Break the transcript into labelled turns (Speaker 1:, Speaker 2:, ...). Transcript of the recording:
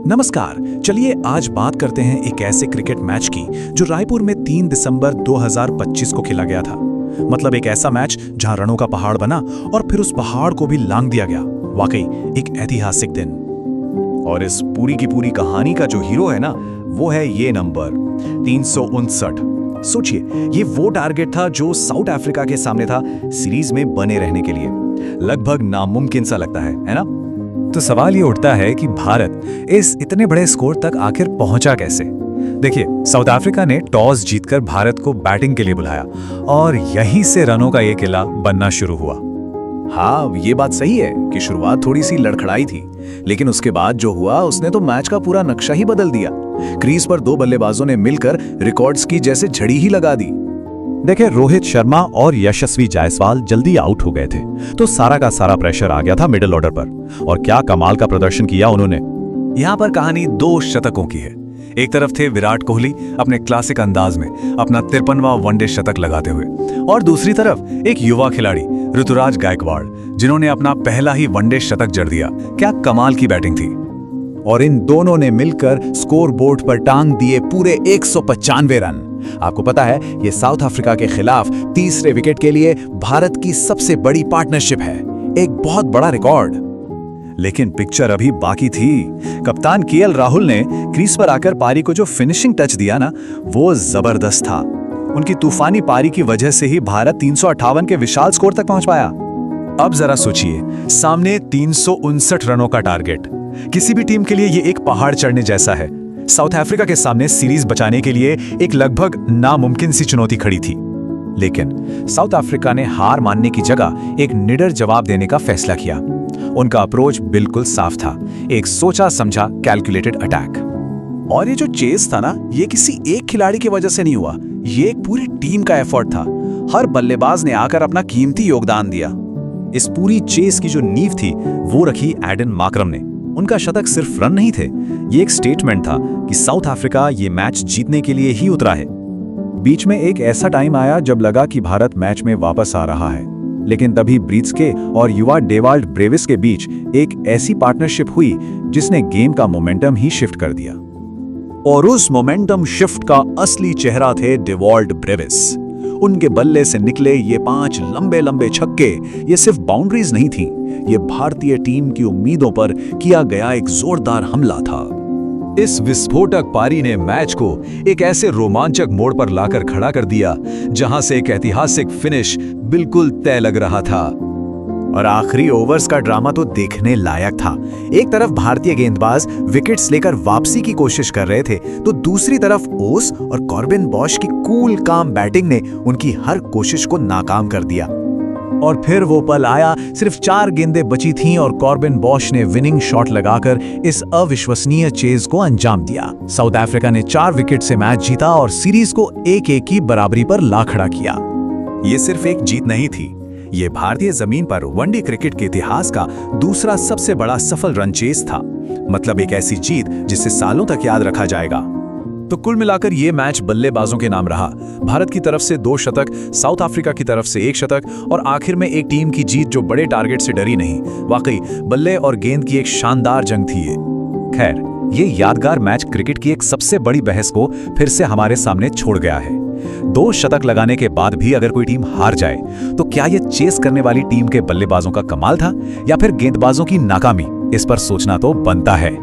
Speaker 1: नमस्कार। चलिए आज बात करते हैं एक ऐसे क्रिकेट मैच की जो रायपुर में 3 दिसंबर 2025 को खेला गया था। मतलब एक ऐसा मैच जहां रनों का पहाड़ बना और फिर उस पहाड़ को भी लांघ दिया गया। वाकई एक ऐतिहासिक दिन।
Speaker 2: और इस पूरी की पूरी कहानी का जो हीरो है ना, वो है ये नंबर 359। सोचिए, ये वो टारगेट था जो साउथ अफ्रीका के सामने था सीरीज में बने रहने के लिए। लगभग नामुमकिन सा लगता है ना?
Speaker 3: तो सवाल ये उठता है कि भारत इस इतने बड़े स्कोर तक आखिर पहुंचा कैसे। देखिए, साउथ अफ्रीका ने टॉस जीतकर भारत को बैटिंग के लिए बुलाया और यहीं से रनों का ये किला बनना शुरू हुआ।
Speaker 1: हाँ, ये बात सही है कि शुरुआत थोड़ी सी लड़खड़ाई थी, लेकिन उसके बाद जो हुआ उसने तो मैच का पूरा नक्शा ही बदल दिया। क्रीज पर दो बल्लेबाजों ने मिलकर रिकॉर्ड्स की जैसे झड़ी ही लगा दी।
Speaker 3: देखिए, रोहित शर्मा और यशस्वी जायसवाल जल्दी आउट हो गए थे, तो सारा का सारा प्रेशर आ गया था मिडिल ऑर्डर पर। और क्या कमाल का प्रदर्शन किया उन्होंने।
Speaker 2: यहाँ पर कहानी 2 शतकों की है। एक तरफ थे विराट कोहली अपने क्लासिक अंदाज में अपना 53वां वनडे शतक लगाते हुए, और दूसरी तरफ एक युवा खिलाड़ी ऋतुराज गायकवाड़, जिन्होंने अपना पहला ही वनडे शतक जड़ दिया। क्या कमाल की बैटिंग थी।
Speaker 1: और इन दोनों ने मिलकर स्कोर बोर्ड पर टांग दिए पूरे 195 रन। आपको पता है, ये साउथ अफ्रीका के खिलाफ तीसरे विकेट के लिए भारत की सबसे बड़ी पार्टनरशिप है। एक बहुत बड़ा रिकॉर्ड।
Speaker 2: लेकिन पिक्चर अभी बाकी थी। कप्तान केएल राहुल ने क्रीज पर आकर पारी को जो फिनिशिंग टच दिया ना, वो जबरदस्त था। उनकी तूफानी पारी की वजह से ही भारत 358 के विशाल स्कोर तक पहुंच पाया। अब जरा सोचिए, सामने 359 रनों का टारगेट। किसी भी टीम के लिए ये एक पहाड़ चढ़ने जैसा है। साउथ अफ्रीका के सामने सीरीज बचाने के लिए एक लगभग नामुमकिन सी चुनौती खड़ी थी। लेकिन साउथ अफ्रीका ने हार मानने की जगह एक निडर जवाब देने का फैसला किया। उनका अप्रोच बिल्कुल साफ था, एक सोचा समझा कैलकुलेटेड अटैक।
Speaker 1: और ये जो चेस था ना, ये किसी एक खिलाड़ी की वजह से नहीं हुआ, ये एक पूरी टीम का एफर्ट था। हर बल्लेबाज ने आकर अपना कीमती योगदान दिया।
Speaker 3: इस पूरी चेस की जो नींव थी वो रखी एडन मार्करम ने। उनका शतक सिर्फ रन नहीं थे, ये एक स्टेटमेंट था कि साउथ अफ्रीका ये मैच जीतने के लिए ही उतरा है। बीच में एक ऐसा टाइम आया जब लगा कि भारत मैच में वापस आ रहा है, लेकिन तभी ब्रीट्सके और युवा डेवाल्ड ब्रेविस के बीच एक ऐसी पार्टनरशिप हुई जिसने गेम का मोमेंटम ही शिफ्ट कर दिया।
Speaker 1: और उस मोमेंटम शिफ्ट का असली चेहरा थे डेवाल्ड ब्रेविस। उनके बल्ले से निकले ये 5 लंबे लंबे छक्के, ये सिर्फ बाउंड्रीज नहीं थी, ये भारतीय टीम की उम्मीदों पर किया गया एक जोरदार हमला था।
Speaker 2: इस विस्फोटक पारी ने मैच को एक ऐसे रोमांचक मोड़ पर लाकर खड़ा कर दिया जहां से एक ऐतिहासिक फिनिश बिल्कुल तय लग रहा था।
Speaker 1: और आखिरी ओवर्स का ड्रामा तो देखने लायक था। एक तरफ भारतीय गेंदबाज विकेट्स लेकर वापसी की कोशिश कर रहे थे, तो दूसरी तरफ ओस और कॉर्बिन बॉश की कूल काम बैटिंग ने उनकी हर कोशिश को नाकाम कर दिया। और फिर वो पल आया, सिर्फ 4 गेंदें बची थीं और कॉर्बिन बॉश ने विनिंग शॉट लगाकर इस अविश्वसनीय चेज को अंजाम दिया। साउथ अफ्रीका ने 4 विकेट से मैच जीता और सीरीज को 1-1 की बराबरी पर ला खड़ा किया।
Speaker 2: ये सिर्फ एक जीत नहीं थी, ये भारतीय जमीन पर वनडे क्रिकेट के इतिहास का दूसरा सबसे बड़ा सफल रन चेस था। मतलब एक ऐसी जीत जिसे सालों तक याद रखा जाएगा। तो कुल मिलाकर ये मैच बल्लेबाजों के नाम रहा। भारत की तरफ से 2 शतक, साउथ अफ्रीका की तरफ से 1 शतक, और आखिर में एक टीम की जीत जो बड़े टारगेट से डरी नहीं। वाकई बल्ले और गेंद की एक शानदार जंग थी ये।
Speaker 3: खैर, ये यादगार मैच क्रिकेट की एक सबसे बड़ी बहस को फिर से हमारे सामने छोड़ गया है। 2 शतक लगाने के बाद भी अगर कोई टीम हार जाए, तो क्या ये चेस करने वाली टीम के बल्लेबाजों का कमाल था या फिर गेंदबाजों की नाकामी? इस पर सोचना तो बनता है।